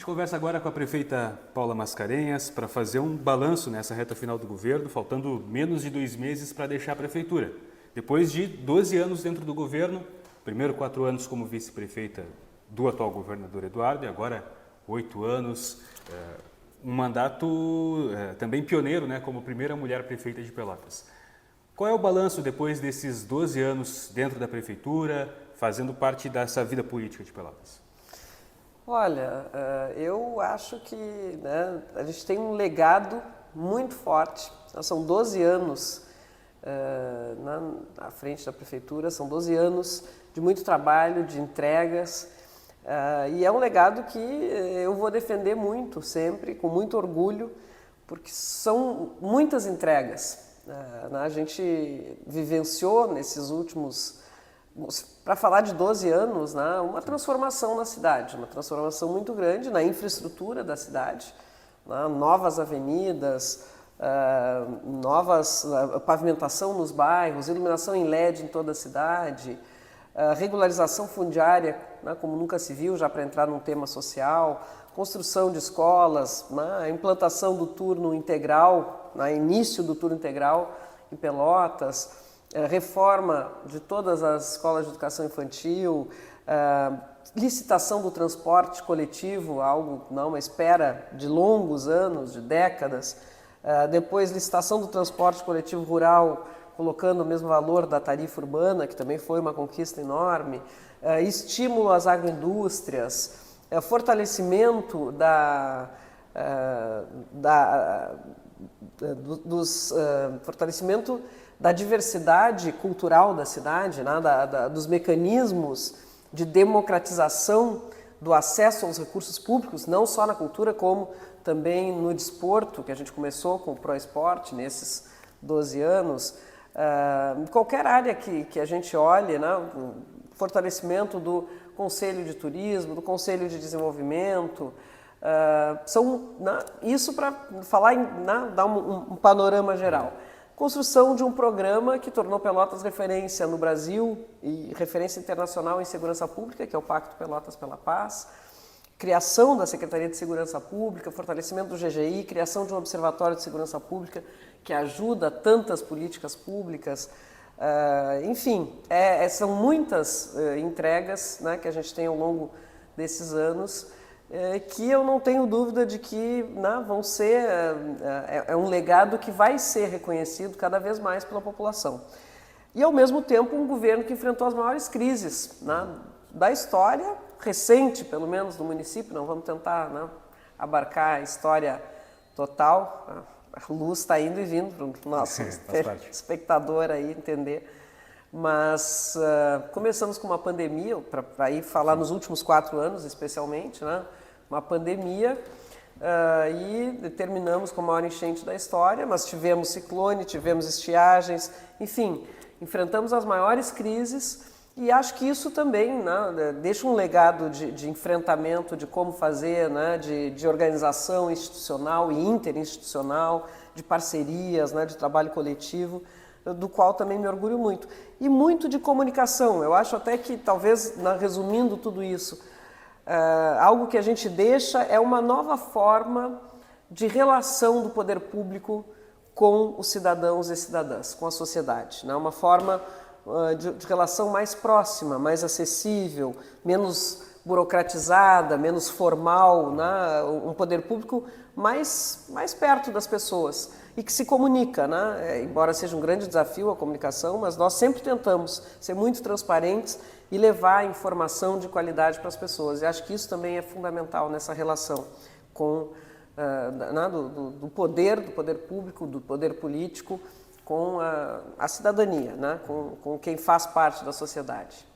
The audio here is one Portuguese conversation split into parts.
A gente conversa agora com a prefeita Paula Mascarenhas para fazer um balanço nessa reta final do governo, faltando menos de 2 meses para deixar a prefeitura. Depois de 12 anos dentro do governo, primeiro 4 anos como vice-prefeita do atual governador Eduardo e agora 8 anos, um mandato também pioneiro, né, como primeira mulher prefeita de Pelotas. Qual é o balanço depois desses 12 anos dentro da prefeitura, fazendo parte dessa vida política de Pelotas? Olha, eu acho que a gente tem um legado muito forte. São 12 anos à frente da prefeitura, são 12 anos de muito trabalho, de entregas, e é um legado que eu vou defender muito sempre, com muito orgulho, porque são muitas entregas. A gente vivenciou nesses últimos, para falar de 12 anos, uma transformação na cidade, uma transformação muito grande na infraestrutura da cidade, novas avenidas, novas pavimentação nos bairros, iluminação em LED em toda a cidade, regularização fundiária, como nunca se viu, já para entrar num tema social, construção de escolas, a implantação do turno integral, início do turno integral em Pelotas, reforma de todas as escolas de educação infantil, licitação do transporte coletivo, algo, uma espera de longos anos, de décadas, depois licitação do transporte coletivo rural, colocando o mesmo valor da tarifa urbana, que também foi uma conquista enorme, estímulo às agroindústrias, fortalecimento fortalecimento da diversidade cultural da cidade, dos mecanismos de democratização do acesso aos recursos públicos, não só na cultura, como também no desporto, que a gente começou com o ProEsporte nesses 12 anos. Qualquer área que a gente olhe, fortalecimento do Conselho de Turismo, do Conselho de Desenvolvimento, isso para falar, dar um panorama geral. Construção de um programa que tornou Pelotas referência no Brasil e referência internacional em segurança pública, que é o Pacto Pelotas pela Paz, criação da Secretaria de Segurança Pública, fortalecimento do GGI, criação de um Observatório de Segurança Pública que ajuda tantas políticas públicas. Enfim, são muitas entregas que a gente tem ao longo desses anos, que eu não tenho dúvida de que vão ser, um legado que vai ser reconhecido cada vez mais pela população. E, ao mesmo tempo, um governo que enfrentou as maiores crises da história recente, pelo menos, do município. Não vamos tentar abarcar a história total. A luz está indo e vindo para o nosso espectador aí entender. Mas começamos com uma pandemia, para ir falar nos últimos 4 anos especialmente, uma pandemia, e terminamos com a maior enchente da história, mas tivemos ciclone, tivemos estiagens, enfim, enfrentamos as maiores crises e acho que isso também deixa um legado de enfrentamento, de como fazer, de organização institucional e interinstitucional, de parcerias, de trabalho coletivo, do qual também me orgulho muito. E muito de comunicação. Eu acho até que, talvez, resumindo tudo isso, algo que a gente deixa é uma nova forma de relação do poder público com os cidadãos e cidadãs, com a sociedade. Uma forma de relação mais próxima, mais acessível, menos burocratizada, menos formal, um poder público mais perto das pessoas e que se comunica, embora seja um grande desafio a comunicação, mas nós sempre tentamos ser muito transparentes e levar informação de qualidade para as pessoas. E acho que isso também é fundamental nessa relação com do poder público, do poder político, com a cidadania, com quem faz parte da sociedade.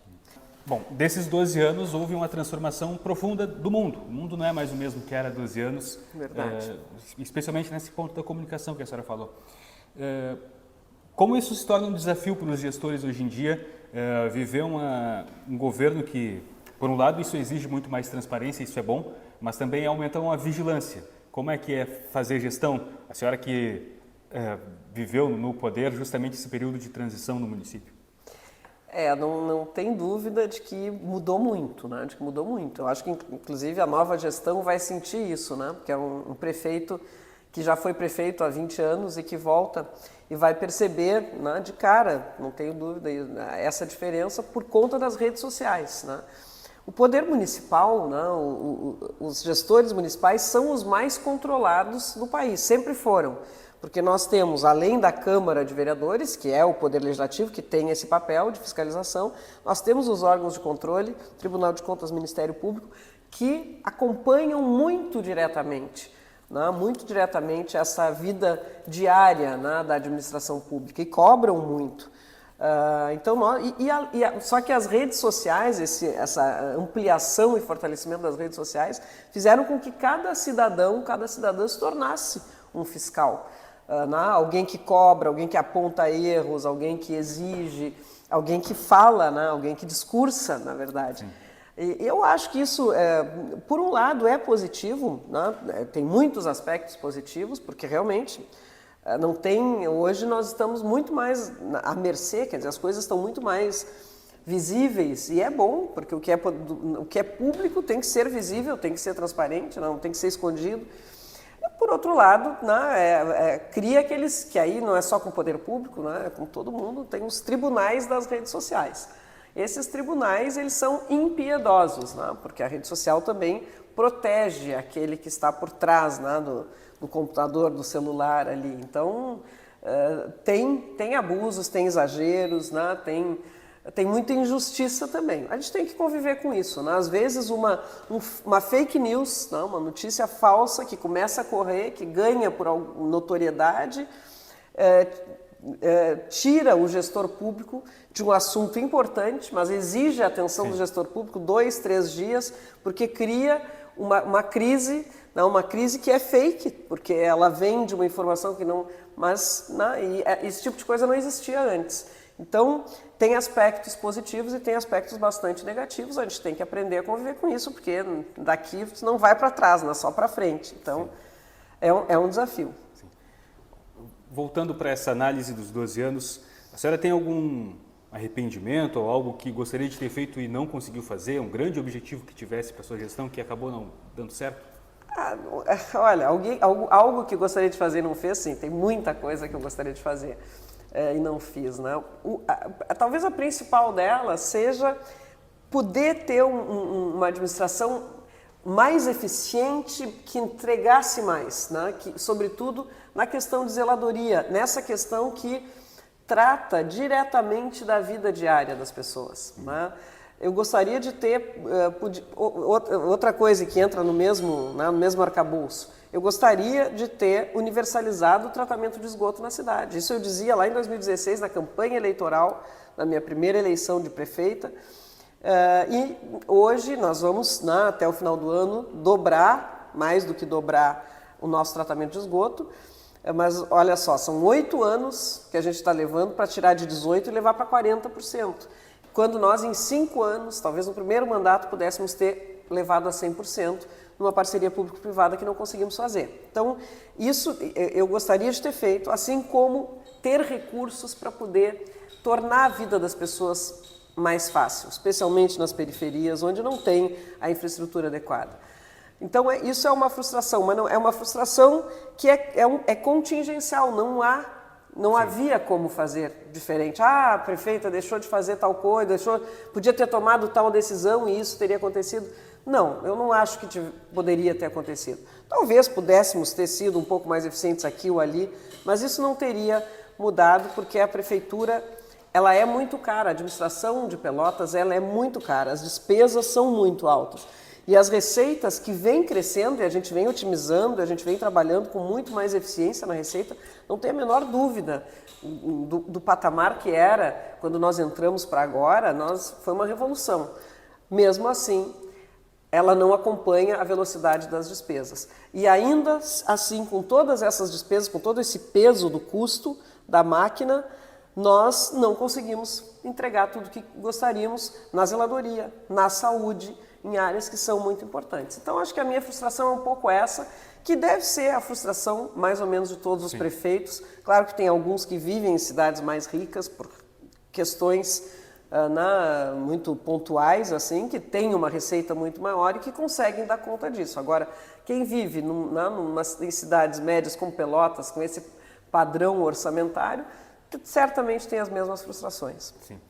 Bom, desses 12 anos houve uma transformação profunda do mundo. O mundo não é mais o mesmo que era há 12 anos, especialmente nesse ponto da comunicação que a senhora falou. Como isso se torna um desafio para os gestores hoje em dia, viver um governo que, por um lado, isso exige muito mais transparência, isso é bom, mas também aumenta uma vigilância. Como é que é fazer gestão? A senhora que viveu no poder justamente esse período de transição no município. Não tem dúvida de que mudou muito, né? De que mudou muito. Eu acho que, inclusive, a nova gestão vai sentir isso, né? Porque é um prefeito que já foi prefeito há 20 anos e que volta e vai perceber, né, de cara, não tenho dúvida, essa diferença por conta das redes sociais, né? O poder municipal, né, os gestores municipais são os mais controlados do país, sempre foram. Porque nós temos, além da Câmara de Vereadores, que é o Poder Legislativo, que tem esse papel de fiscalização, nós temos os órgãos de controle, Tribunal de Contas, Ministério Público, que acompanham muito diretamente essa vida diária, né, da administração pública e cobram muito. Só que as redes sociais, essa ampliação e fortalecimento das redes sociais, fizeram com que cada cidadã se tornasse um fiscal. Alguém que cobra, alguém que aponta erros, alguém que exige, alguém que fala, né? Alguém que discursa, na verdade. Sim. E eu acho que isso, por um lado, é positivo, né? Tem muitos aspectos positivos, porque realmente hoje nós estamos muito mais à mercê, quer dizer, as coisas estão muito mais visíveis, e é bom, porque o que é público tem que ser visível, tem que ser transparente, não tem que ser escondido. Por outro lado, né, cria aqueles, que aí não é só com o poder público, né, é com todo mundo, tem os tribunais das redes sociais. Esses tribunais, eles são impiedosos, né, porque a rede social também protege aquele que está por trás, né, do computador, do celular ali. Então, tem abusos, tem exageros, né, tem muita injustiça também. A gente tem que conviver com isso, né? Às vezes uma fake news, né? Uma notícia falsa que começa a correr, que ganha por notoriedade, tira o gestor público de um assunto importante, mas exige a atenção do gestor público 2, 3 dias, porque cria uma crise, né? Uma crise que é fake, porque ela vem de uma informação que não... Mas, né? Esse tipo de coisa não existia antes. Então, tem aspectos positivos e tem aspectos bastante negativos. A gente tem que aprender a conviver com isso, porque daqui não vai para trás, não, só para frente. Então, é um desafio. Sim. Voltando para essa análise dos 12 anos, a senhora tem algum arrependimento ou algo que gostaria de ter feito e não conseguiu fazer? Um grande objetivo que tivesse para a sua gestão que acabou não dando certo? Olha, algo que gostaria de fazer e não fez, sim. Tem muita coisa que eu gostaria de fazer. E não fiz, né? Talvez a principal dela seja poder ter uma administração mais eficiente, que entregasse mais, né? Sobretudo na questão de zeladoria, nessa questão que trata diretamente da vida diária das pessoas, né? Eu gostaria de ter outra coisa que entra no mesmo arcabouço. Eu gostaria de ter universalizado o tratamento de esgoto na cidade. Isso eu dizia lá em 2016, na campanha eleitoral, na minha primeira eleição de prefeita. E hoje nós vamos, até o final do ano, mais do que dobrar o nosso tratamento de esgoto. Mas olha só, são 8 anos que a gente está levando para tirar de 18% e levar para 40%. Quando nós, em 5 anos, talvez no primeiro mandato, pudéssemos ter levado a 100%, numa parceria público-privada que não conseguimos fazer. Então, isso eu gostaria de ter feito, assim como ter recursos para poder tornar a vida das pessoas mais fácil, especialmente nas periferias, onde não tem a infraestrutura adequada. Então, isso é uma frustração, mas não, é uma frustração que é contingencial, não havia como fazer diferente. A prefeita deixou de fazer tal coisa, podia ter tomado tal decisão e isso teria acontecido. Não, eu não acho que poderia ter acontecido. Talvez pudéssemos ter sido um pouco mais eficientes aqui ou ali, mas isso não teria mudado porque a prefeitura, ela é muito cara, a administração de Pelotas, ela é muito cara, as despesas são muito altas. E as receitas que vêm crescendo, e a gente vem otimizando, a gente vem trabalhando com muito mais eficiência na receita, não tem a menor dúvida do patamar que era quando nós entramos para agora, foi uma revolução. Mesmo assim, ela não acompanha a velocidade das despesas. E ainda assim, com todas essas despesas, com todo esse peso do custo da máquina, nós não conseguimos entregar tudo que gostaríamos na zeladoria, na saúde, em áreas que são muito importantes. Então, acho que a minha frustração é um pouco essa, que deve ser a frustração, mais ou menos, de todos os prefeitos. Claro que tem alguns que vivem em cidades mais ricas por questões muito pontuais, assim, que têm uma receita muito maior e que conseguem dar conta disso. Agora, quem vive em cidades médias como Pelotas, com esse padrão orçamentário, certamente tem as mesmas frustrações. Sim.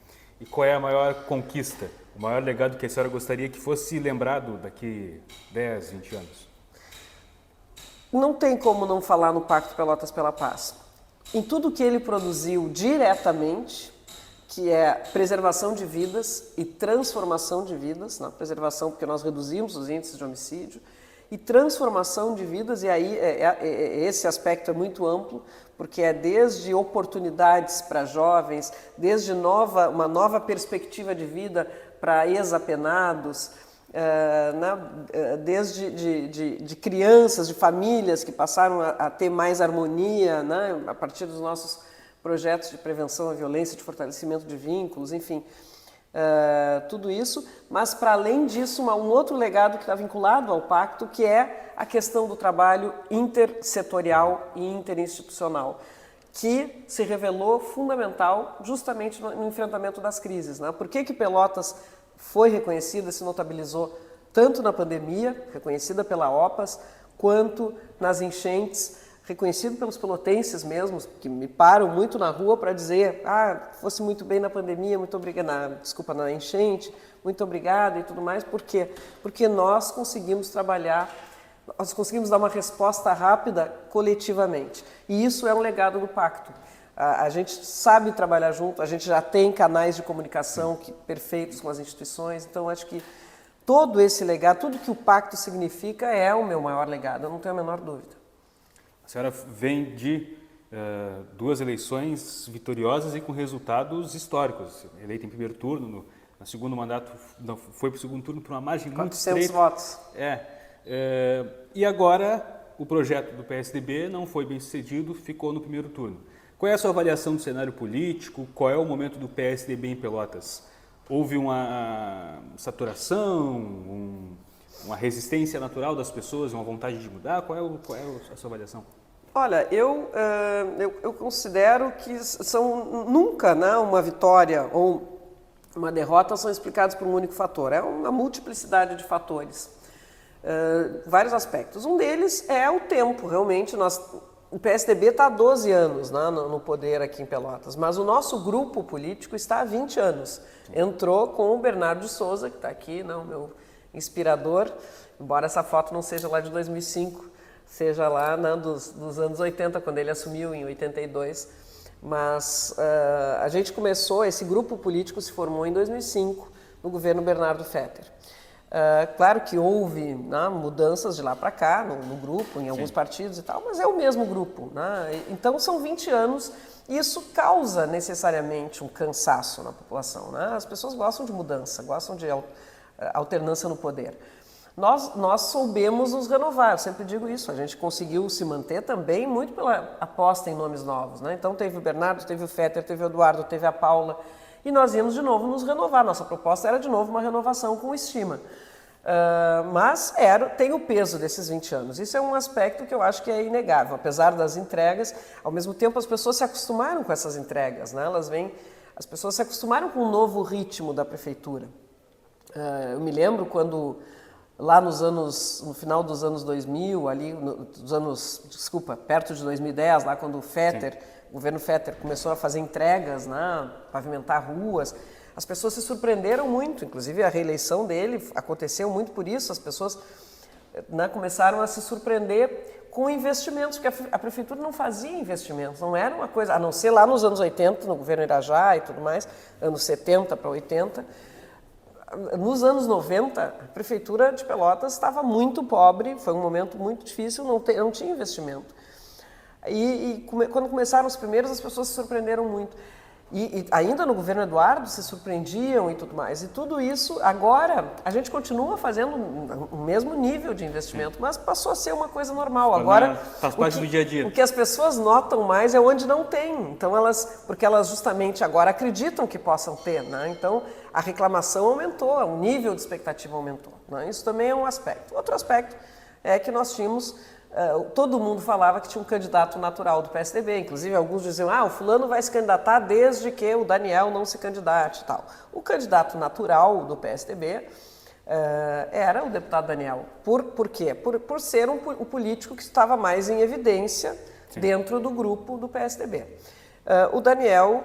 E qual é a maior conquista, o maior legado que a senhora gostaria que fosse lembrado daqui 10, 20 anos? Não tem como não falar no Pacto Pelotas pela Paz. Em tudo que ele produziu diretamente, que é preservação de vidas e transformação de vidas, na preservação porque nós reduzimos os índices de homicídio, e transformação de vidas, e aí esse aspecto é muito amplo, porque é desde oportunidades para jovens, desde uma nova perspectiva de vida para ex-apenados, desde de crianças, de famílias que passaram a ter mais harmonia, né, a partir dos nossos projetos de prevenção à violência, de fortalecimento de vínculos, enfim, tudo isso. Mas, para além disso, um outro legado que está vinculado ao pacto, que é a questão do trabalho intersetorial e interinstitucional, que se revelou fundamental justamente no enfrentamento das crises. Né? Por que Pelotas foi reconhecida, se notabilizou tanto na pandemia, reconhecida pela OPAS, quanto nas enchentes, reconhecido pelos pelotenses mesmos, que me param muito na rua para dizer fosse muito bem na pandemia, muito obrigada, na enchente, muito obrigado e tudo mais. Por quê? Porque nós conseguimos trabalhar, nós conseguimos dar uma resposta rápida coletivamente. E isso é um legado do pacto. A gente sabe trabalhar junto, a gente já tem canais de comunicação perfeitos com as instituições, então acho que todo esse legado, tudo que o pacto significa é o meu maior legado, eu não tenho a menor dúvida. A senhora vem de 2 eleições vitoriosas e com resultados históricos. Eleita em primeiro turno, no segundo mandato foi para o segundo turno por uma margem muito estreita. 400 votos. E agora o projeto do PSDB não foi bem sucedido, ficou no primeiro turno. Qual é a sua avaliação do cenário político? Qual é o momento do PSDB em Pelotas? Houve uma saturação, uma resistência natural das pessoas, uma vontade de mudar? Qual é a sua avaliação? Olha, eu considero que nunca, né, uma vitória ou uma derrota são explicados por um único fator. É uma multiplicidade de fatores, vários aspectos. Um deles é o tempo. Realmente, o PSDB está há 12 anos, né, no poder aqui em Pelotas, mas o nosso grupo político está há 20 anos. Entrou com o Bernardo de Souza, que está aqui, né, o meu inspirador, embora essa foto não seja lá de 2005, seja lá, né, dos anos 80, quando ele assumiu em 82. Mas a gente começou, esse grupo político se formou em 2005, no governo Bernardo Fetter. Claro que houve, né, mudanças de lá para cá, no grupo, em alguns partidos e tal, mas é o mesmo grupo. Né? Então são 20 anos e isso causa necessariamente um cansaço na população. Né? As pessoas gostam de mudança, gostam de alternância no poder. Nós soubemos nos renovar, eu sempre digo isso, a gente conseguiu se manter também muito pela aposta em nomes novos. Né? Então teve o Bernardo, teve o Fetter, teve o Eduardo, teve a Paula, e nós íamos de novo nos renovar. Nossa proposta era de novo uma renovação com estima. Mas tem o peso desses 20 anos. Isso é um aspecto que eu acho que é inegável. Apesar das entregas, ao mesmo tempo as pessoas se acostumaram com essas entregas. Né? As pessoas se acostumaram com o novo ritmo da prefeitura. Eu me lembro quando, lá no final dos anos 2000, perto de 2010, lá quando o governo Fetter começou a fazer entregas, né, pavimentar ruas, as pessoas se surpreenderam muito, inclusive a reeleição dele aconteceu muito por isso, as pessoas, né, começaram a se surpreender com investimentos, porque a prefeitura não fazia investimentos, não era uma coisa, a não ser lá nos anos 80, no governo Irajá e tudo mais, anos 70 para 80, nos anos 90, a prefeitura de Pelotas estava muito pobre, foi um momento muito difícil, não tinha investimento. Quando começaram os primeiros, as pessoas se surpreenderam muito. E ainda no governo Eduardo se surpreendiam e tudo mais. E tudo isso, agora, a gente continua fazendo o mesmo nível de investimento, mas passou a ser uma coisa normal. Agora, faz parte do dia a dia. O que as pessoas notam mais é onde não tem. Então, porque elas justamente agora acreditam que possam ter. Né? Então, a reclamação aumentou, o nível de expectativa aumentou. Né? Isso também é um aspecto. Outro aspecto é que nós tínhamos todo mundo falava que tinha um candidato natural do PSDB, inclusive alguns diziam, o fulano vai se candidatar desde que o Daniel não se candidate e tal. O candidato natural do PSDB era o deputado Daniel. Por quê? Por ser um político que estava mais em evidência dentro do grupo do PSDB. O Daniel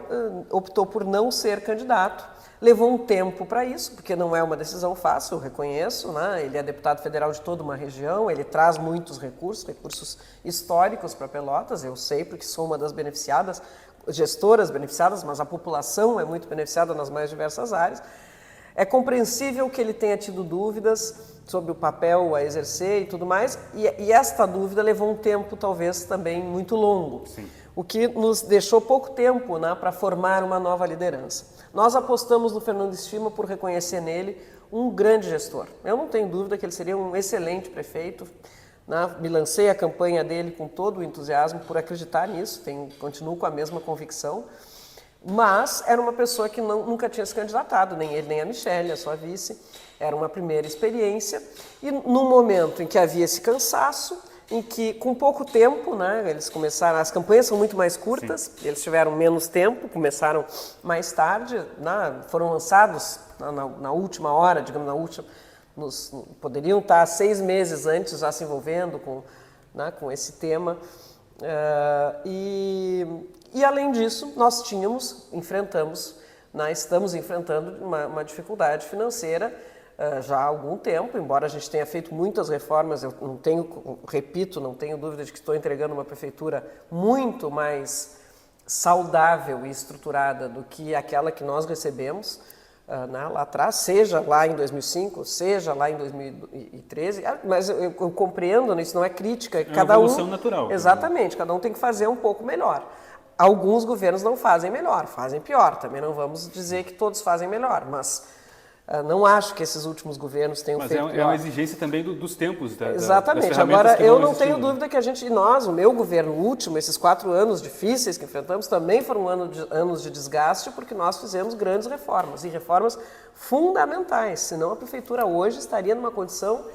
optou por não ser candidato. Levou um tempo para isso, porque não é uma decisão fácil, eu reconheço, né? Ele é deputado federal de toda uma região, ele traz muitos recursos históricos para Pelotas, eu sei porque sou uma das beneficiadas, gestoras beneficiadas, mas a população é muito beneficiada nas mais diversas áreas. É compreensível que ele tenha tido dúvidas sobre o papel a exercer e tudo mais, e esta dúvida levou um tempo talvez também muito longo, o que nos deixou pouco tempo, né, para formar uma nova liderança. Nós apostamos no Fernando Estima por reconhecer nele um grande gestor. Eu não tenho dúvida que ele seria um excelente prefeito, né? Me lancei a campanha dele com todo o entusiasmo por acreditar nisso, continuo com a mesma convicção, mas era uma pessoa que nunca tinha se candidatado, nem ele nem a Michelle, a sua vice. Era uma primeira experiência e no momento em que havia esse cansaço, em que com pouco tempo, né, eles começaram, as campanhas são muito mais curtas, eles tiveram menos tempo, começaram mais tarde, né, foram lançados na última hora, digamos, poderiam estar 6 meses antes já se envolvendo com esse tema. E além disso, nós estamos enfrentando uma dificuldade financeira já há algum tempo, embora a gente tenha feito muitas reformas, eu não tenho dúvida de que estou entregando uma prefeitura muito mais saudável e estruturada do que aquela que nós recebemos lá atrás, seja lá em 2005, seja lá em 2013, mas eu compreendo, isso não é crítica, cada uma evolução natural. Exatamente, cada um tem que fazer um pouco melhor. Alguns governos não fazem melhor, fazem pior, também não vamos dizer que todos fazem melhor, mas não acho que esses últimos governos tenham feito pior. Mas é uma exigência também dos tempos. Exatamente. Agora, eu não tenho dúvida que o meu governo último, esses 4 anos difíceis que enfrentamos, também foram anos de desgaste, porque nós fizemos grandes reformas, e reformas fundamentais. Senão a prefeitura hoje estaria numa condição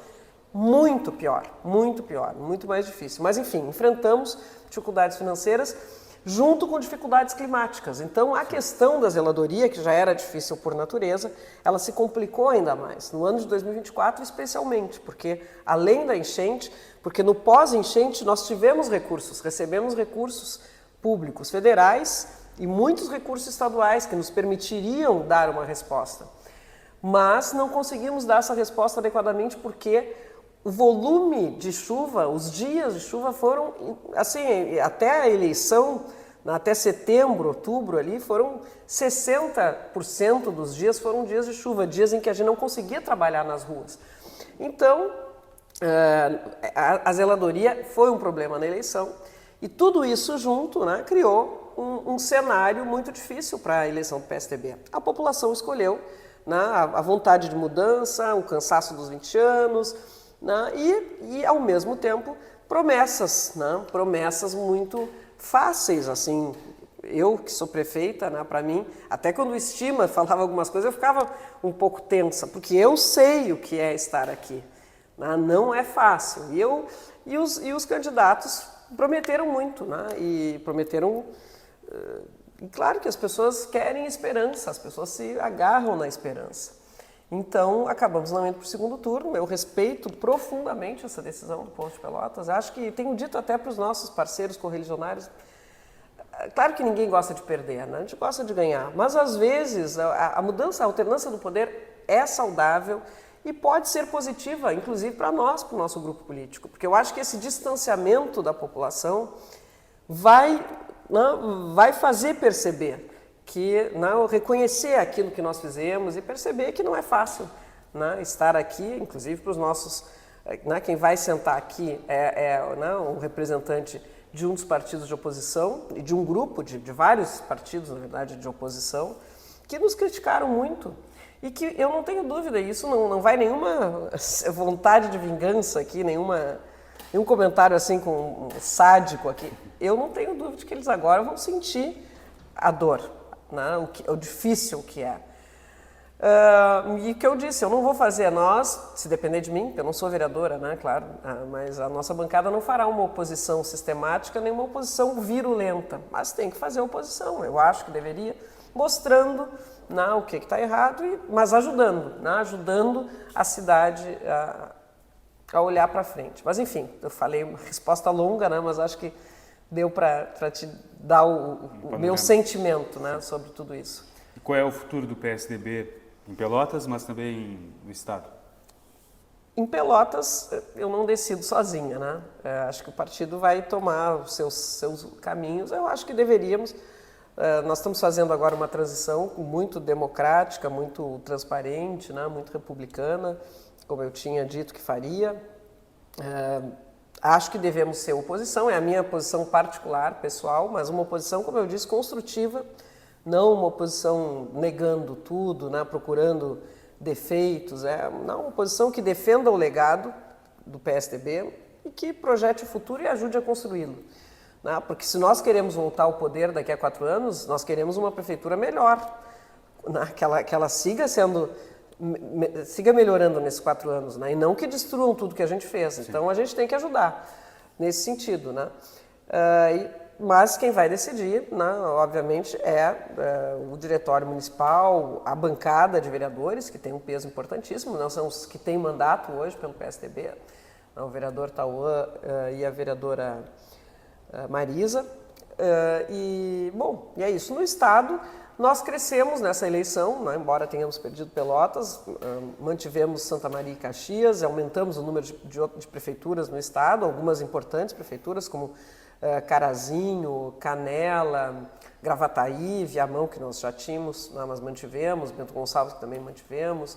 muito pior, muito mais difícil. Mas, enfim, enfrentamos dificuldades financeiras, junto com dificuldades climáticas. Então, a questão da zeladoria, que já era difícil por natureza, ela se complicou ainda mais, no ano de 2024 especialmente, porque além da enchente, porque no pós-enchente nós recebemos recursos públicos federais e muitos recursos estaduais que nos permitiriam dar uma resposta. Mas não conseguimos dar essa resposta adequadamente porque o volume de chuva, os dias de chuva foram, assim, até a eleição, até setembro, outubro ali, foram 60% dos dias foram dias de chuva, dias em que a gente não conseguia trabalhar nas ruas. Então, a zeladoria foi um problema na eleição e tudo isso junto, né, criou um cenário muito difícil para a eleição do PSDB. A população escolheu, né, a vontade de mudança, o cansaço dos 20 anos, né, e ao mesmo tempo promessas muito fáceis, assim. Eu que sou prefeita, né, para mim, até quando o Estima falava algumas coisas, eu ficava um pouco tensa, porque eu sei o que é estar aqui, né, não é fácil. E os candidatos prometeram muito, né, e prometeram. E claro que as pessoas querem esperança, as pessoas se agarram na esperança. Então, acabamos não indo para o segundo turno. Eu respeito profundamente essa decisão do povo de Pelotas. Acho que tenho dito até para os nossos parceiros correligionários, claro que ninguém gosta de perder, né? A gente gosta de ganhar. Mas, às vezes, a mudança, a alternância do poder é saudável e pode ser positiva, inclusive para nós, para o nosso grupo político. Porque eu acho que esse distanciamento da população vai fazer perceber que reconhecer aquilo que nós fizemos e perceber que não é fácil, né, estar aqui, inclusive para os nossos, né, quem vai sentar aqui um representante de um dos partidos de oposição e de um grupo de vários partidos, na verdade, de oposição, que nos criticaram muito e que eu não tenho dúvida, isso não vai nenhuma vontade de vingança aqui, nenhum comentário assim com sádico aqui. Eu não tenho dúvida de que eles agora vão sentir a dor, né? O difícil que é. E o que eu disse, eu não vou fazer, nós, se depender de mim, eu não sou vereadora, né, claro, mas a nossa bancada não fará uma oposição sistemática nem uma oposição virulenta, mas tem que fazer oposição, eu acho que deveria, mostrando o que está errado, mas ajudando a cidade a olhar para frente. Mas enfim, eu falei uma resposta longa, né, mas acho que deu para te dar o meu sentimento, né, sobre tudo isso. E qual é o futuro do PSDB em Pelotas, mas também no Estado? Em Pelotas, eu não decido sozinha, né? Acho que o partido vai tomar os seus caminhos. Eu acho que deveríamos. Nós estamos fazendo agora uma transição muito democrática, muito transparente, né? Muito republicana, como eu tinha dito que faria. Acho que devemos ser oposição, é a minha posição particular, pessoal, mas uma oposição, como eu disse, construtiva, não uma oposição negando tudo, né? Procurando defeitos, não, uma oposição que defenda o legado do PSDB e que projete o futuro e ajude a construí-lo. Né? Porque se nós queremos voltar ao poder daqui a 4 anos, nós queremos uma prefeitura melhor, né? Que ela siga melhorando nesses 4 anos, né? E não que destruam tudo que a gente fez. Sim. Então a gente tem que ajudar nesse sentido. Né? Mas quem vai decidir, né, obviamente, é o diretório municipal, a bancada de vereadores, que tem um peso importantíssimo, nós são os que têm mandato hoje pelo PSDB, o vereador Tauan e a vereadora Marisa. E é isso. No Estado, nós crescemos nessa eleição, né, embora tenhamos perdido Pelotas, mantivemos Santa Maria e Caxias, aumentamos o número de prefeituras no Estado, algumas importantes prefeituras, como Carazinho, Canela, Gravataí, Viamão, que nós já tínhamos, mas mantivemos, Bento Gonçalves, que também mantivemos,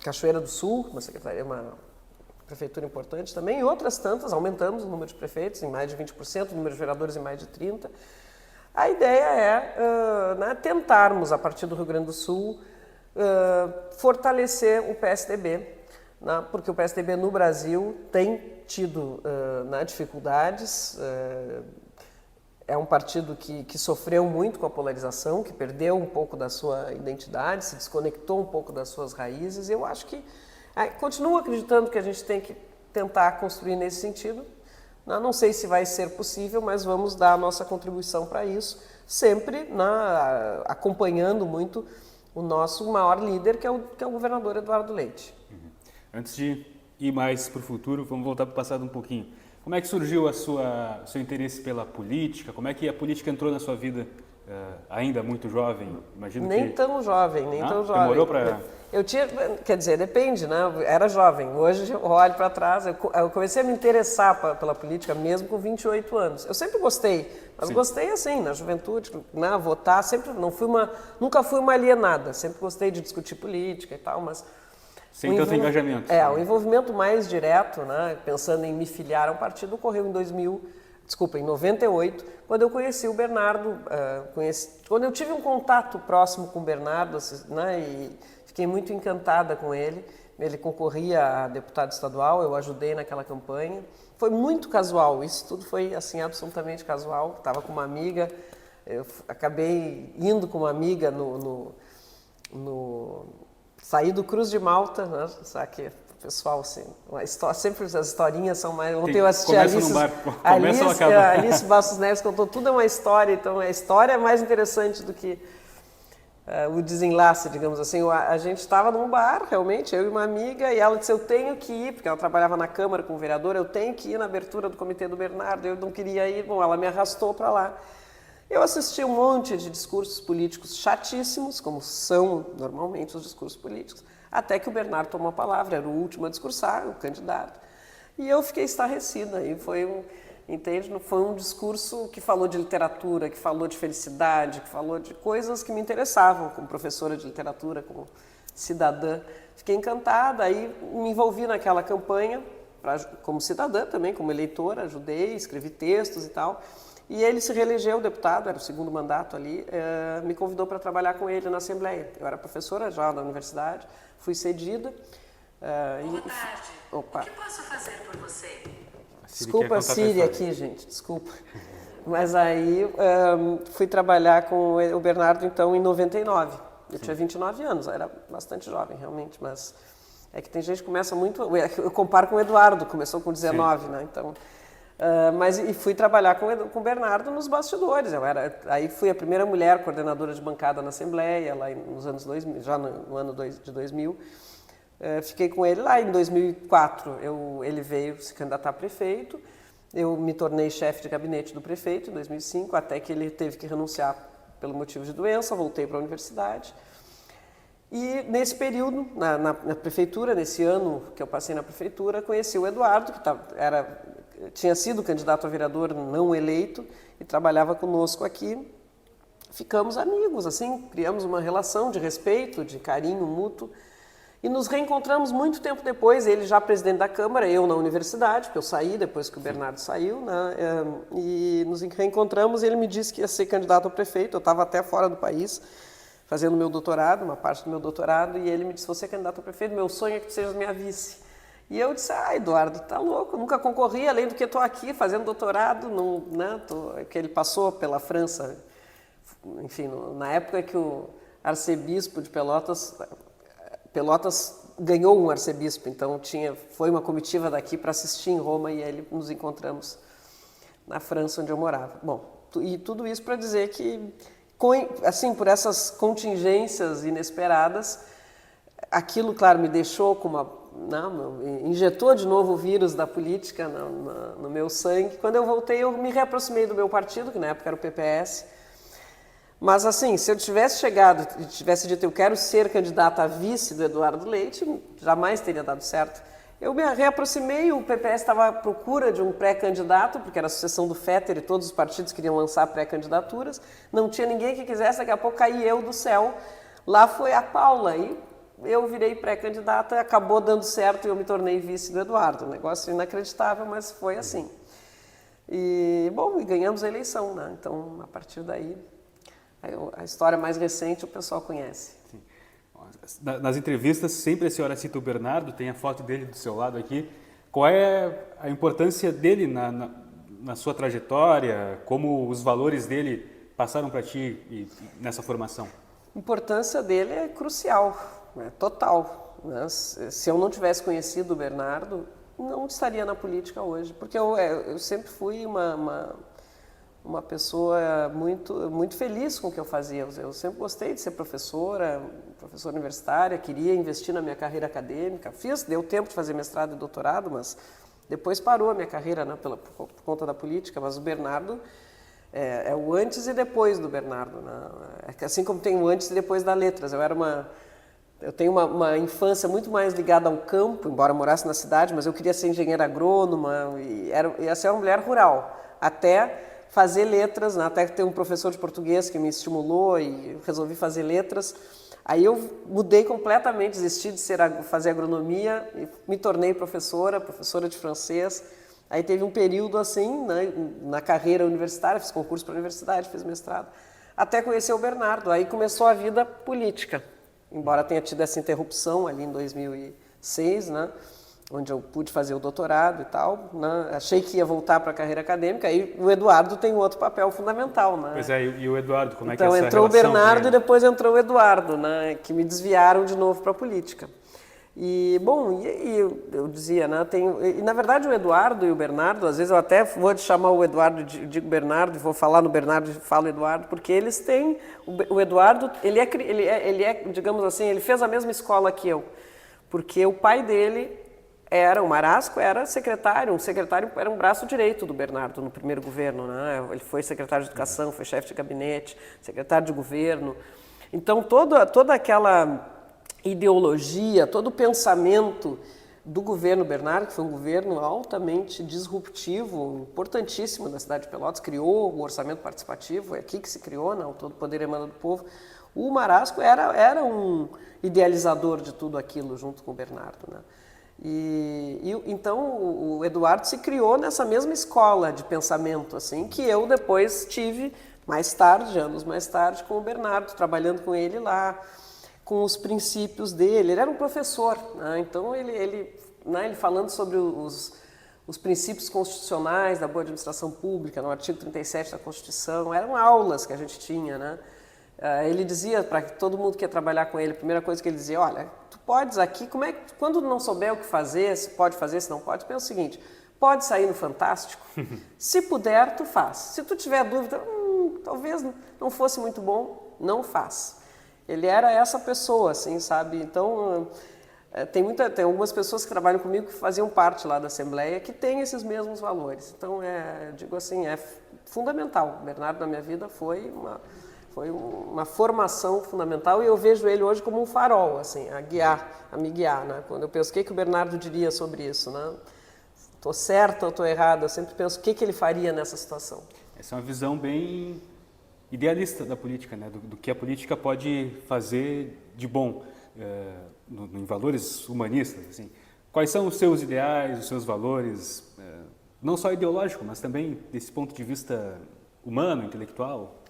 Cachoeira do Sul, uma prefeitura importante também, e outras tantas, aumentamos o número de prefeitos em mais de 20%, o número de vereadores em mais de 30%. A ideia é tentarmos, a partir do Rio Grande do Sul, fortalecer o PSDB, porque o PSDB no Brasil tem tido dificuldades, é um partido que sofreu muito com a polarização, que perdeu um pouco da sua identidade, se desconectou um pouco das suas raízes. Eu acho que continuo acreditando que a gente tem que tentar construir nesse sentido. Não sei se vai ser possível, mas vamos dar a nossa contribuição para isso, sempre acompanhando muito o nosso maior líder, que é o governador Eduardo Leite. Antes de ir mais para o futuro, vamos voltar para o passado um pouquinho. Como é que surgiu o seu interesse pela política? Como é que a política entrou na sua vida ainda muito jovem? Imagino nem tão jovem. Demorou para... Eu tinha, quer dizer, depende, né? Eu era jovem. Hoje eu olho para trás, eu comecei a me interessar pela política mesmo com 28 anos. Eu sempre gostei, mas gostei assim, na juventude, votar, sempre nunca fui uma alienada, sempre gostei de discutir política e tal, mas... Sem tanto engajamento. O envolvimento mais direto, né, pensando em me filiar a um partido, ocorreu em 98, quando eu conheci o Bernardo, quando eu tive um contato próximo com o Bernardo, né, e fiquei muito encantada com ele. Ele concorria a deputado estadual, eu ajudei naquela campanha. Foi muito casual, isso tudo foi assim absolutamente casual. Estava com uma amiga, eu acabei indo com uma amiga saí do Cruz de Malta, né? Sabe que o pessoal, assim, sempre as historinhas são mais... Ontem eu assisti a Alice Bastos Neves contou tudo, é uma história, então a história é mais interessante do que o desenlace, digamos assim. A gente estava num bar, realmente, eu e uma amiga, e ela disse, eu tenho que ir, porque ela trabalhava na Câmara com o vereador, eu tenho que ir na abertura do comitê do Bernardo, eu não queria ir, ela me arrastou para lá. Eu assisti um monte de discursos políticos chatíssimos, como são normalmente os discursos políticos, até que o Bernardo tomou a palavra, era o último a discursar, o candidato. E eu fiquei estarrecida, e foi um discurso que falou de literatura, que falou de felicidade, que falou de coisas que me interessavam, como professora de literatura, como cidadã. Fiquei encantada, aí me envolvi naquela campanha, como cidadã também, como eleitora, ajudei, escrevi textos e tal. E ele se reelegeu deputado, era o segundo mandato ali, me convidou para trabalhar com ele na Assembleia. Eu era professora já na universidade, fui cedida. Boa tarde. Opa. O que posso fazer por você? Desculpa a Síria aqui, gente, desculpa. Mas aí fui trabalhar com o Bernardo, então, em 99. Eu tinha 29 anos, era bastante jovem, realmente, mas é que tem gente que começa muito... Eu comparo com o Eduardo, começou com 19, Sim. né? Então, e fui trabalhar com o Bernardo nos bastidores. Aí fui a primeira mulher coordenadora de bancada na Assembleia, lá nos anos 2000, já no ano de 2000. Fiquei com ele lá em 2004. Ele veio se candidatar a prefeito. Eu me tornei chefe de gabinete do prefeito em 2005, até que ele teve que renunciar pelo motivo de doença, voltei para a universidade. E nesse período, na prefeitura, nesse ano que eu passei na prefeitura, conheci o Eduardo, que tinha sido candidato a vereador não eleito e trabalhava conosco aqui. Ficamos amigos, assim, criamos uma relação de respeito, de carinho mútuo. E nos reencontramos muito tempo depois, ele já presidente da Câmara, eu na universidade, porque eu saí depois que o Bernardo saiu, né? E nos reencontramos e ele me disse que ia ser candidato a prefeito. Eu estava até fora do país, fazendo meu doutorado, uma parte do meu doutorado, e ele me disse: você é candidato a prefeito, meu sonho é que tu sejas minha vice. E eu disse: Eduardo, tá louco, eu nunca concorri, além do que estou aqui fazendo doutorado, né? Que ele passou pela França, enfim, na época que o arcebispo de Pelotas ganhou um arcebispo, então foi uma comitiva daqui para assistir em Roma e aí nos encontramos na França, onde eu morava. Bom, e tudo isso para dizer que, assim, por essas contingências inesperadas, aquilo, claro, me deixou injetou de novo o vírus da política no meu sangue. Quando eu voltei, eu me reaproximei do meu partido, que na época era o PPS. Mas, assim, se eu tivesse chegado e tivesse dito eu quero ser candidata a vice do Eduardo Leite, jamais teria dado certo. Eu me reaproximei, o PPS estava à procura de um pré-candidato, porque era a sucessão do Fetter e todos os partidos queriam lançar pré-candidaturas. Não tinha ninguém que quisesse, daqui a pouco caí eu do céu. Lá foi a Paula e eu virei pré-candidata, acabou dando certo e eu me tornei vice do Eduardo. Um negócio inacreditável, mas foi assim. E, bom, ganhamos a eleição, né? Então, a partir daí... A história mais recente o pessoal conhece. Sim. Nas entrevistas, sempre a senhora cita o Bernardo, tem a foto dele do seu lado aqui. Qual é a importância dele na sua trajetória? Como os valores dele passaram para ti nessa formação? A importância dele é crucial, total. Né? Se eu não tivesse conhecido o Bernardo, não estaria na política hoje, porque eu sempre fui uma pessoa muito feliz com o que eu fazia. Eu sempre gostei de ser professora universitária, queria investir na minha carreira acadêmica. Deu tempo de fazer mestrado e doutorado, mas depois parou a minha carreira, né, por conta da política. Mas o Bernardo é o antes e depois do Bernardo, né? Assim como tem o antes e depois da Letras. Eu tenho uma infância muito mais ligada ao campo, embora eu morasse na cidade, mas eu queria ser engenheira agrônoma e ia ser uma mulher rural, até fazer letras, né? Até que ter um professor de português que me estimulou e eu resolvi fazer letras. Aí eu mudei completamente, desisti de fazer agronomia e me tornei professora de francês. Aí teve um período assim, né, na carreira universitária, fiz concurso para a universidade, fiz mestrado, até conhecer o Bernardo. Aí começou a vida política, embora tenha tido essa interrupção ali em 2006, né? Onde eu pude fazer o doutorado e tal, né? Achei que ia voltar para a carreira acadêmica, aí o Eduardo tem outro papel fundamental, né? Pois é, e o Eduardo, como é que é essa relação? Então entrou o Bernardo e depois entrou o Eduardo, né? Que me desviaram de novo para a política. E, bom, eu dizia, né? E na verdade o Eduardo e o Bernardo, às vezes eu até vou chamar o Eduardo, digo Bernardo, e vou falar no Bernardo e falo Eduardo, porque eles têm, o Eduardo, ele é, digamos assim, ele fez a mesma escola que eu, porque o pai dele o Marasco era secretário, era um braço direito do Bernardo no primeiro governo, né? Ele foi secretário de Educação, foi chefe de gabinete, secretário de governo. Então, toda aquela ideologia, todo o pensamento do governo Bernardo, que foi um governo altamente disruptivo, importantíssimo na cidade de Pelotas, criou o orçamento participativo, é aqui que se criou, né? O Todo Poder Emana do Povo. O Marasco era um idealizador de tudo aquilo junto com o Bernardo, né? Então o Eduardo se criou nessa mesma escola de pensamento, assim, que eu depois tive anos mais tarde, com o Bernardo, trabalhando com ele lá, com os princípios dele. Ele era um professor, né? Então ele falando sobre os princípios constitucionais da boa administração pública, no artigo 37 da Constituição, eram aulas que a gente tinha, né? Ele dizia para todo mundo que ia trabalhar com ele, a primeira coisa que ele dizia, olha, tu podes aqui, quando não souber o que fazer, se pode fazer, se não pode, pensa o seguinte, pode sair no Fantástico, se puder, tu faz. Se tu tiver dúvida, talvez não fosse muito bom, não faz. Ele era essa pessoa, assim, sabe? Então, tem algumas pessoas que trabalham comigo que faziam parte lá da Assembleia que têm esses mesmos valores. Então, digo assim, é fundamental. O Bernardo na minha vida foi uma formação fundamental e eu vejo ele hoje como um farol, assim, a me guiar, né? Quando eu penso o que o Bernardo diria sobre isso, né? Estou certa ou estou errada, eu sempre penso o que ele faria nessa situação. Essa é uma visão bem idealista da política, né? Do que a política pode fazer de bom em valores humanistas. Assim. Quais são os seus ideais, os seus valores, não só ideológico, mas também desse ponto de vista humano, intelectual?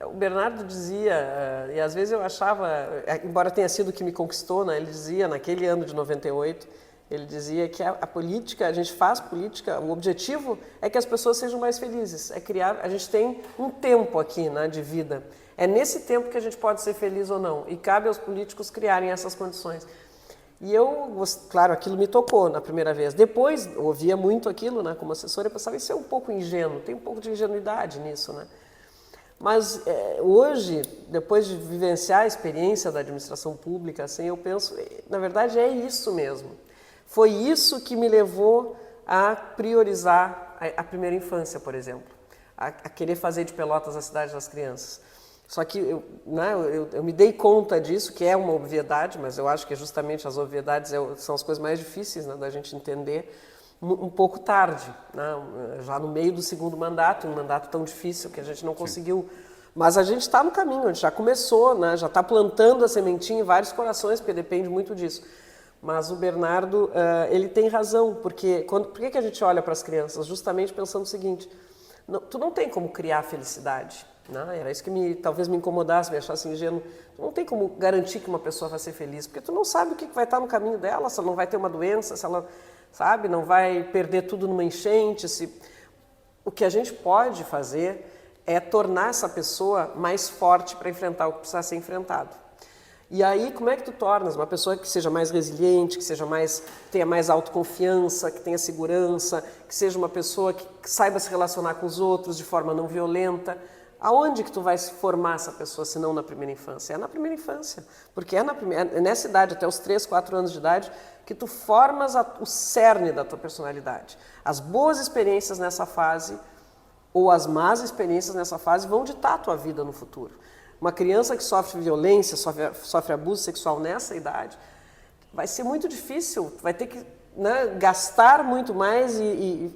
O Bernardo dizia, e às vezes eu achava, embora tenha sido o que me conquistou, né? Ele dizia, naquele ano de 98, ele dizia que a política, a gente faz política, o objetivo é que as pessoas sejam mais felizes, a gente tem um tempo aqui, né, de vida, é nesse tempo que a gente pode ser feliz ou não, e cabe aos políticos criarem essas condições. E claro, aquilo me tocou na primeira vez, depois eu ouvia muito aquilo, né, como assessora, eu pensava, isso é um pouco ingênuo, tem um pouco de ingenuidade nisso, né? Mas hoje, depois de vivenciar a experiência da administração pública, assim, eu penso, na verdade é isso mesmo. Foi isso que me levou a priorizar a primeira infância, por exemplo, a querer fazer de Pelotas a cidade das crianças. Só que eu me dei conta disso, que é uma obviedade, mas eu acho que justamente as obviedades são as coisas mais difíceis, né, da gente entender um pouco tarde, né, já no meio do segundo mandato, um mandato tão difícil que a gente não conseguiu. Mas a gente está no caminho, a gente já começou, né, já está plantando a sementinha em vários corações, porque depende muito disso. Mas o Bernardo, ele tem razão, porque por que a gente olha para as crianças? Justamente pensando o seguinte, tu não tem como criar felicidade, né? Era isso que talvez me incomodasse, me achasse ingênuo. Tu não tem como garantir que uma pessoa vai ser feliz, porque tu não sabe o que vai estar no caminho dela, se ela não vai ter uma doença, se ela, sabe, não vai perder tudo numa enchente. O que a gente pode fazer é tornar essa pessoa mais forte para enfrentar o que precisa ser enfrentado. E aí, como é que tu tornas uma pessoa que seja mais resiliente, que tenha mais autoconfiança, que tenha segurança, que seja uma pessoa que saiba se relacionar com os outros de forma não violenta? Aonde que tu vai se formar essa pessoa, se não na primeira infância? É na primeira infância, porque é nessa idade, até os 3, 4 anos de idade, que tu formas o cerne da tua personalidade. As boas experiências nessa fase, ou as más experiências nessa fase, vão ditar a tua vida no futuro. Uma criança que sofre violência, sofre abuso sexual nessa idade, vai ser muito difícil, vai ter que, né, gastar muito mais e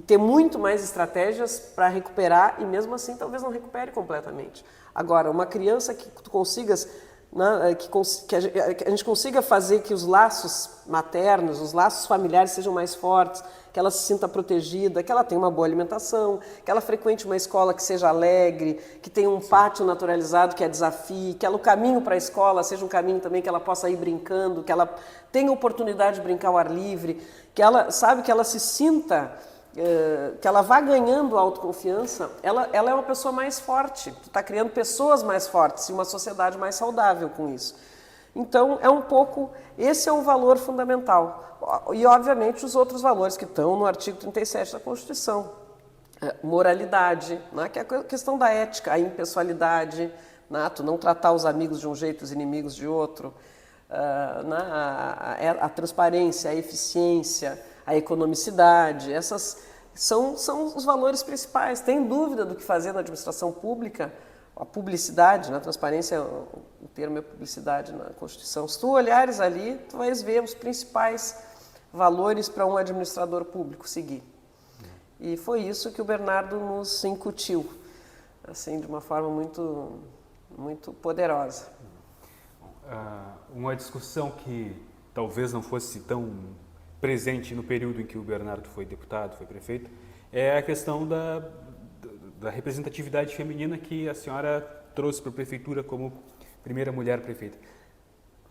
ter muito mais estratégias para recuperar e mesmo assim talvez não recupere completamente. Agora, uma criança que tu consigas, né, que a gente consiga fazer que os laços maternos, os laços familiares sejam mais fortes, que ela se sinta protegida, que ela tenha uma boa alimentação, que ela frequente uma escola que seja alegre, que tenha um pátio naturalizado que a desafie, que o caminho para a escola seja um caminho também que ela possa ir brincando, que ela tenha oportunidade de brincar ao ar livre, que ela se sinta, que ela vá ganhando autoconfiança, ela é uma pessoa mais forte. Tu está criando pessoas mais fortes e uma sociedade mais saudável com isso. Então, esse é um valor fundamental. E, obviamente, os outros valores que estão no artigo 37 da Constituição. Moralidade, né, que é a questão da ética, a impessoalidade, né, tu não tratar os amigos de um jeito, os inimigos de outro, né, a transparência, a eficiência, a economicidade, essas são os valores principais. Tem dúvida do que fazer na administração pública? A publicidade, na transparência, o termo é publicidade na Constituição. Se tu olhares ali, tu vais ver os principais valores para um administrador público seguir. E foi isso que o Bernardo nos incutiu, assim, de uma forma muito, muito poderosa. Uma discussão que talvez não fosse tão presente no período em que o Bernardo foi deputado, foi prefeito, é a questão da representatividade feminina que a senhora trouxe para a prefeitura como primeira mulher prefeita.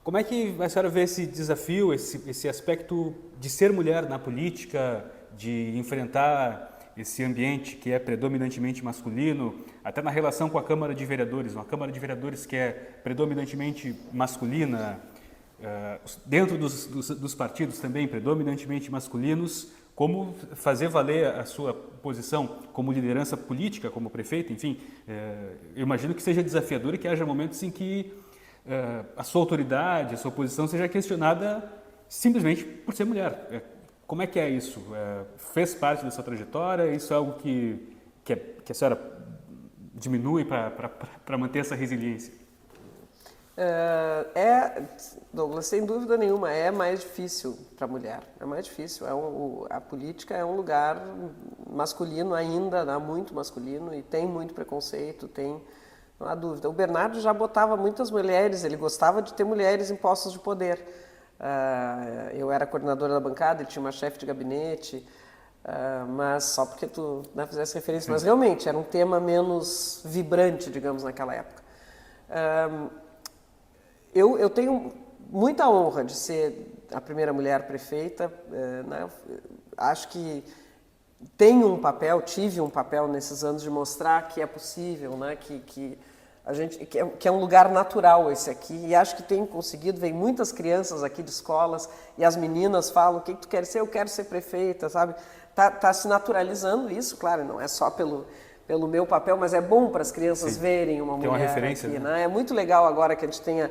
Como é que a senhora vê esse desafio, esse aspecto de ser mulher na política, de enfrentar esse ambiente que é predominantemente masculino, até na relação com a Câmara de Vereadores, uma Câmara de Vereadores que é predominantemente masculina, dentro dos partidos também predominantemente masculinos, como fazer valer a sua posição como liderança política, como prefeito, enfim, eu imagino que seja desafiador e que haja momentos em que a sua autoridade, a sua posição seja questionada simplesmente por ser mulher. Como é que é isso? Fez parte da sua trajetória? Isso é algo que a senhora diminui para manter essa resiliência? Douglas, sem dúvida nenhuma, é mais difícil para a mulher. É mais difícil. A política é um lugar masculino ainda, né, muito masculino, e tem muito preconceito, não há dúvida. O Bernardo já botava muitas mulheres, ele gostava de ter mulheres em postos de poder. Eu era coordenadora da bancada, ele tinha uma chefe de gabinete, mas só porque tu fizesse referência. Mas realmente era um tema menos vibrante, digamos, naquela época. Eu tenho muita honra de ser a primeira mulher prefeita. Acho que tive um papel nesses anos de mostrar que é possível, né? Que é um lugar natural esse aqui, e acho que tenho conseguido. Vem muitas crianças aqui de escolas e as meninas falam: o que tu quer ser? Eu quero ser prefeita, sabe? Tá se naturalizando isso, claro, não é só pelo meu papel, mas é bom para as crianças verem uma mulher, uma referência, aqui, né? É muito legal agora que a gente tenha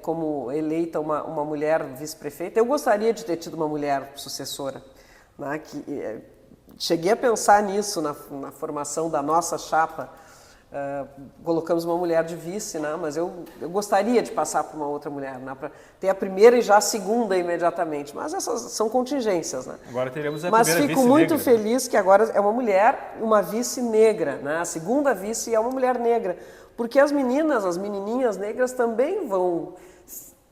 como eleita uma mulher vice-prefeita. Eu gostaria de ter tido uma mulher sucessora, né? Cheguei a pensar nisso na formação da nossa chapa. Colocamos uma mulher de vice, né? Mas eu gostaria de passar por uma outra mulher, né? Para ter a primeira e já a segunda imediatamente. Mas essas são contingências, né? Agora teremos a Mas primeira fico vice muito negra, feliz que agora é uma mulher, uma vice negra, né? A segunda vice é uma mulher negra, porque as menininhas negras também vão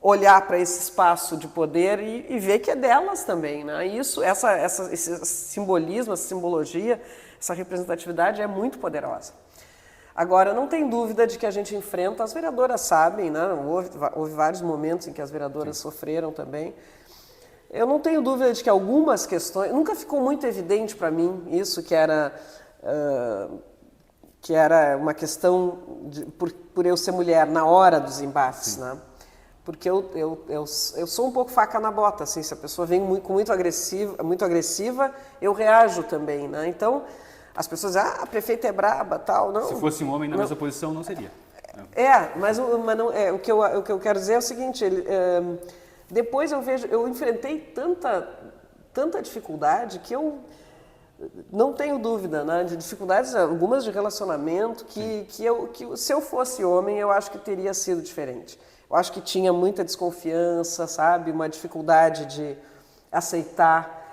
olhar para esse espaço de poder e ver que é delas também, né? Isso, esse simbolismo, essa simbologia, essa representatividade é muito poderosa. Agora, não tem dúvida de que a gente enfrenta, as vereadoras sabem, né? Houve vários momentos em que as vereadoras sofreram também. Eu não tenho dúvida de que algumas questões, nunca ficou muito evidente para mim isso, que era uma questão por eu ser mulher na hora dos embates, né? Porque eu sou um pouco faca na bota, assim, se a pessoa vem muito agressiva, eu reajo também, né? Então, as pessoas dizem: a prefeita é braba, tal, não. Se fosse um homem na mesma posição, não seria. Mas não, o que eu quero dizer é o seguinte, depois eu enfrentei tanta dificuldade que eu não tenho dúvida, né, de dificuldades, algumas de relacionamento, que se eu fosse homem, eu acho que teria sido diferente. Eu acho que tinha muita desconfiança, sabe, uma dificuldade de aceitar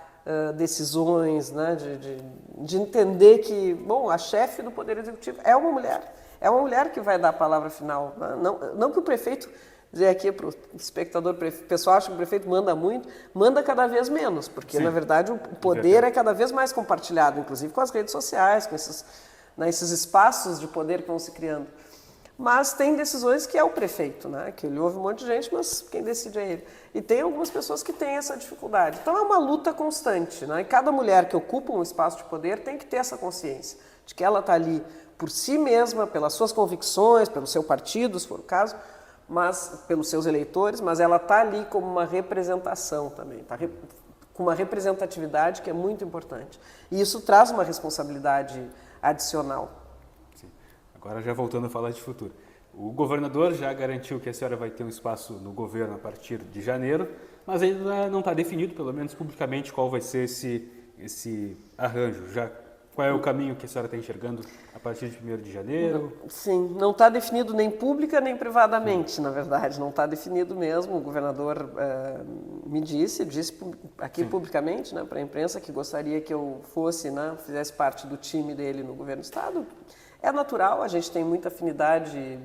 decisões, né, de entender que, bom, a chefe do Poder Executivo é uma mulher que vai dar a palavra final. Né? Não que o prefeito, dizer aqui para o espectador, o pessoal acha que o prefeito manda muito, manda cada vez menos, porque na verdade o poder é cada vez mais compartilhado, inclusive com as redes sociais, com esses espaços de poder que vão se criando. Mas tem decisões que é o prefeito, né? Que ele ouve um monte de gente, mas quem decide é ele. E tem algumas pessoas que têm essa dificuldade. Então é uma luta constante, né? E cada mulher que ocupa um espaço de poder tem que ter essa consciência de que ela está ali por si mesma, pelas suas convicções, pelo seu partido, se for o caso, mas pelos seus eleitores, mas ela está ali como uma representação também, tá? Com uma representatividade que é muito importante. E isso traz uma responsabilidade adicional. Agora, já voltando a falar de futuro. O governador já garantiu que a senhora vai ter um espaço no governo a partir de janeiro, mas ainda não está definido, pelo menos publicamente, qual vai ser esse arranjo. Qual é o caminho que a senhora está enxergando a partir de 1º de janeiro? Sim, não está definido nem pública nem privadamente, na verdade. Não está definido mesmo. O governador me disse aqui publicamente, né, para a imprensa, que gostaria que eu fosse, né, fizesse parte do time dele no governo do estado. É natural, a gente tem muita afinidade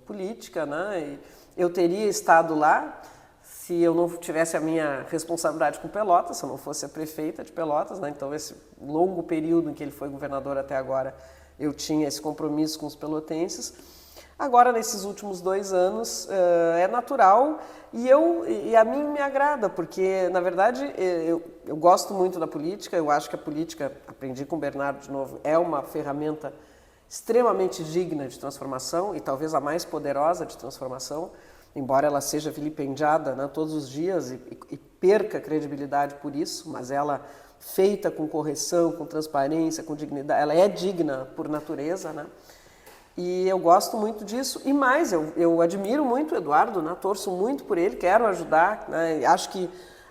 política, né? E eu teria estado lá se eu não tivesse a minha responsabilidade com Pelotas, se eu não fosse a prefeita de Pelotas, né? Então, esse longo período em que ele foi governador até agora, eu tinha esse compromisso com os pelotenses. Agora, nesses últimos 2 anos, é natural e a mim me agrada, porque, na verdade, eu gosto muito da política, eu acho que a política, aprendi com o Bernardo de novo, é uma ferramenta extremamente digna de transformação e talvez a mais poderosa de transformação, embora ela seja vilipendiada, né, todos os dias e perca credibilidade por isso, mas ela, feita com correção, com transparência, com dignidade, ela é digna por natureza, né? E eu gosto muito disso. E mais, eu admiro muito o Eduardo, né? Torço muito por ele, quero ajudar, né? Acho que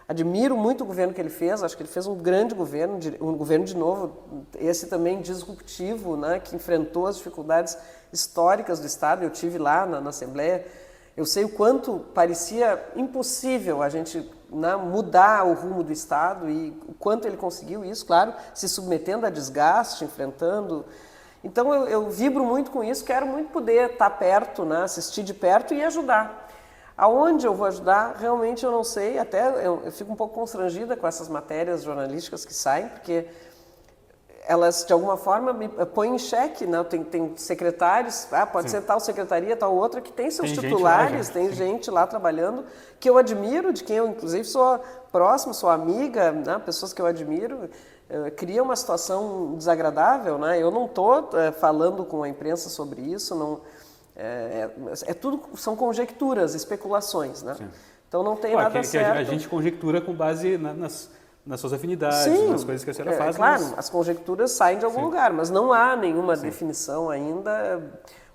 admiro muito o governo que ele fez, acho que ele fez um grande governo, um governo de novo, esse também disruptivo, né? Que enfrentou as dificuldades históricas do Estado. Eu tive lá na Assembleia, eu sei o quanto parecia impossível a gente, né, mudar o rumo do Estado e o quanto ele conseguiu isso, claro, se submetendo a desgaste, enfrentando. Então eu vibro muito com isso, quero muito poder estar perto, né, assistir de perto e ajudar. Aonde eu vou ajudar, realmente eu não sei, até eu fico um pouco constrangida com essas matérias jornalísticas que saem, porque elas de alguma forma me põem em xeque, né? Tem secretários, pode ser tal secretaria, tal outra, que tem seus titulares, tem gente lá trabalhando, que eu admiro, de quem eu inclusive sou próximo, sou amiga, né? Pessoas que eu admiro, cria uma situação desagradável, né? Eu não estou falando com a imprensa sobre isso, não, tudo, são conjecturas, especulações, né? Sim. Então não tem nada certo. A gente conjectura com base nas suas afinidades, sim, nas coisas que a senhora faz. Claro, as conjecturas saem de algum lugar, mas não há nenhuma definição ainda.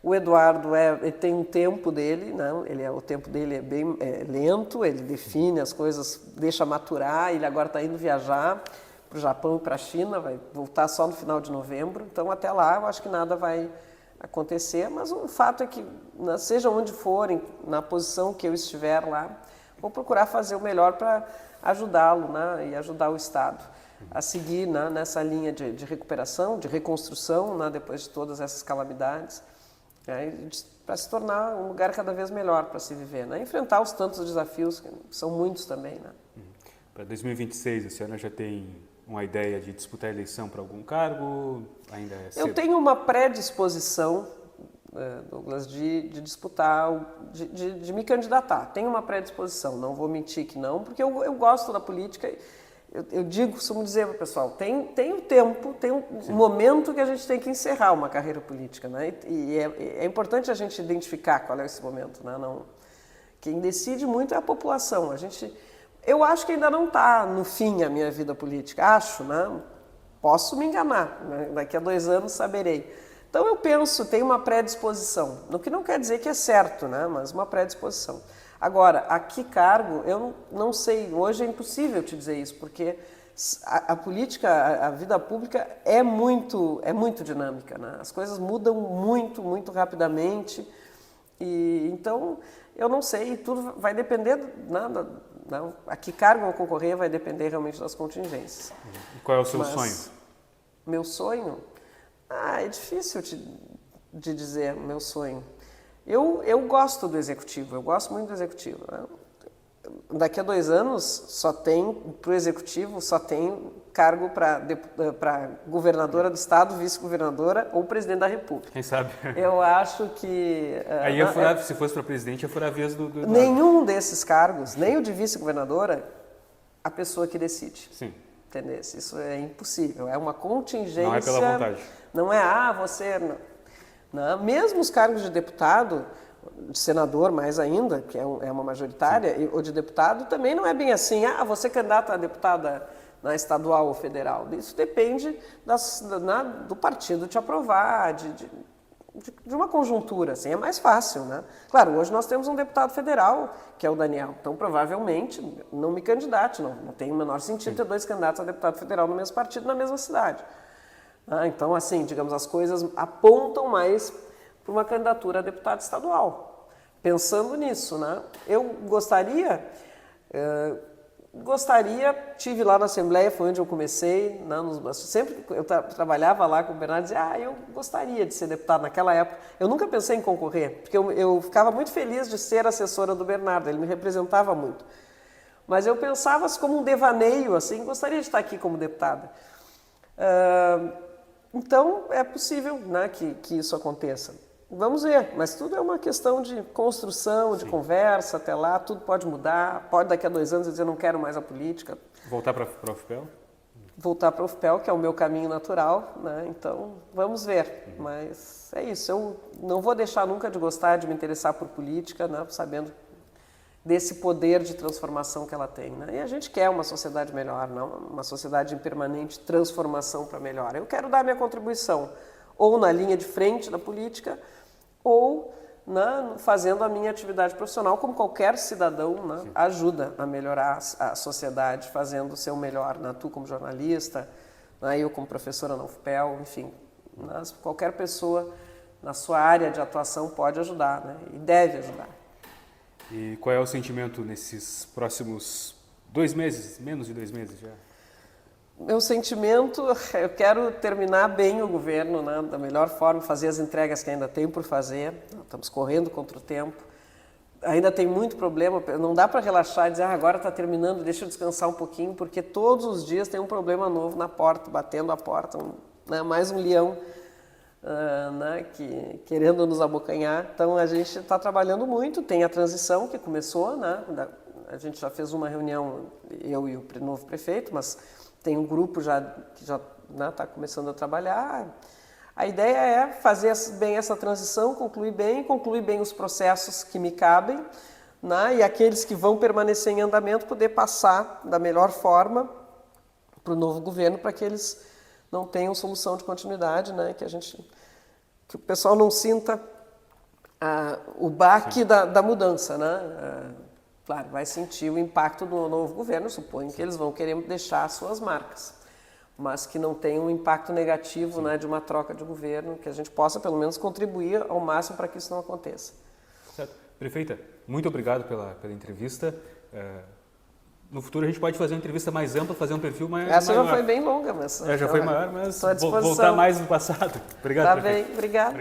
O Eduardo ele tem um tempo dele, não? O tempo dele é bem lento, ele define as coisas, deixa maturar, ele agora está indo viajar para o Japão e para a China, vai voltar só no final de novembro, então até lá eu acho que nada vai acontecer, mas o fato é que, seja onde forem, na posição que eu estiver lá, vou procurar fazer o melhor para ajudá-lo, né, e ajudar o Estado a seguir, né, nessa linha de recuperação, de reconstrução, né, depois de todas essas calamidades, né, para se tornar um lugar cada vez melhor para se viver, né, enfrentar os tantos desafios, que são muitos também. Né. Para 2026, a senhora já tem uma ideia de disputar a eleição para algum cargo? Ainda é cedo? Eu tenho uma predisposição, Douglas, de disputar, de me candidatar. Tenho uma predisposição, não vou mentir que não, porque eu gosto da política. Eu costumo dizer para o pessoal, tem um tempo, tem um momento que a gente tem que encerrar uma carreira política, né? E é importante a gente identificar qual é esse momento, né? Não, quem decide muito é a população. Eu acho que ainda não está no fim a minha vida política, acho, né? Posso me enganar, né? Daqui a 2 anos saberei. Então eu penso, tem uma predisposição, o que não quer dizer que é certo, né? Mas uma predisposição. Agora, a que cargo, eu não sei, hoje é impossível te dizer isso, porque a política, a vida pública é muito dinâmica, né? As coisas mudam muito, muito rapidamente, e então eu não sei, tudo vai depender, né, a que cargo eu vou concorrer vai depender realmente das contingências. E qual é o seu sonho? Meu sonho? É difícil de dizer meu sonho. Eu gosto do executivo, eu gosto muito do executivo. Né? Daqui a 2 anos, para o executivo, só tem cargo para governadora do estado, vice-governadora ou presidente da república. Quem sabe? Eu acho que... Aí se fosse para presidente, ia furar a vez do... Nenhum desses cargos, nem o de vice-governadora, a pessoa que decide. Sim. Entendeu? Isso é impossível, é uma contingência... Não é pela vontade. Não é, você... Não. Mesmo os cargos de deputado, de senador mais ainda, que é uma majoritária, ou de deputado, também não é bem assim, você é candidata a deputada na estadual ou federal. Isso depende do partido te aprovar, de uma conjuntura, assim, é mais fácil, né? Claro, hoje nós temos um deputado federal, que é o Daniel, então provavelmente não me candidate, não tem o menor sentido ter 2 candidatos a deputado federal no mesmo partido, na mesma cidade. Então, assim, digamos, as coisas apontam mais para uma candidatura a deputado estadual. Pensando nisso, né? Eu gostaria, tive lá na Assembleia, foi onde eu comecei, né, sempre que eu trabalhava lá com o Bernardo, dizia, eu gostaria de ser deputado naquela época. Eu nunca pensei em concorrer, porque eu ficava muito feliz de ser assessora do Bernardo, ele me representava muito. Mas eu pensava como um devaneio, assim, gostaria de estar aqui como deputada. Então, é possível, né, que isso aconteça. Vamos ver, mas tudo é uma questão de construção, de conversa, até lá, tudo pode mudar, pode daqui a 2 anos eu dizer não quero mais a política. Voltar para a UFPEL? Voltar para a UFPEL, que é o meu caminho natural, né? Então vamos ver, mas é isso, eu não vou deixar nunca de gostar, de me interessar por política, né? Sabendo desse poder de transformação que ela tem, né? E a gente quer uma sociedade melhor, não uma sociedade em permanente transformação para melhor. Eu quero dar minha contribuição, ou na linha de frente da política, ou fazendo a minha atividade profissional, como qualquer cidadão, né, ajuda a melhorar a sociedade, fazendo o seu melhor, né, tu como jornalista, né, eu como professora na UFPEL, enfim, né, qualquer pessoa na sua área de atuação pode ajudar, né, e deve ajudar. E qual é o sentimento nesses próximos 2 meses, menos de 2 meses já? Meu sentimento, eu quero terminar bem o governo, né, da melhor forma, fazer as entregas que ainda tenho por fazer. Estamos correndo contra o tempo. Ainda tem muito problema, não dá para relaxar e dizer agora está terminando, deixa eu descansar um pouquinho, porque todos os dias tem um problema novo na porta, batendo a porta, né, mais um leão né, querendo nos abocanhar. Então a gente está trabalhando muito, tem a transição que começou, né, a gente já fez uma reunião, eu e o novo prefeito, mas tem um grupo que já está começando a trabalhar. A ideia é fazer bem essa transição, concluir bem os processos que me cabem, né? E aqueles que vão permanecer em andamento, poder passar da melhor forma para o novo governo, para que eles não tenham solução de continuidade, né? Que o pessoal não sinta o baque da mudança, né? Claro, vai sentir o impacto do novo governo, suponho que eles vão querer deixar as suas marcas, mas que não tenha um impacto negativo, né, de uma troca de governo, que a gente possa pelo menos contribuir ao máximo para que isso não aconteça. Certo. Prefeita, muito obrigado pela entrevista. No futuro a gente pode fazer uma entrevista mais ampla, fazer um perfil mais Essa maior. Já foi bem longa, mas... Já foi maior, mas estou à disposição. voltar mais no passado. Obrigado, Tá prefeito. bem, obrigado.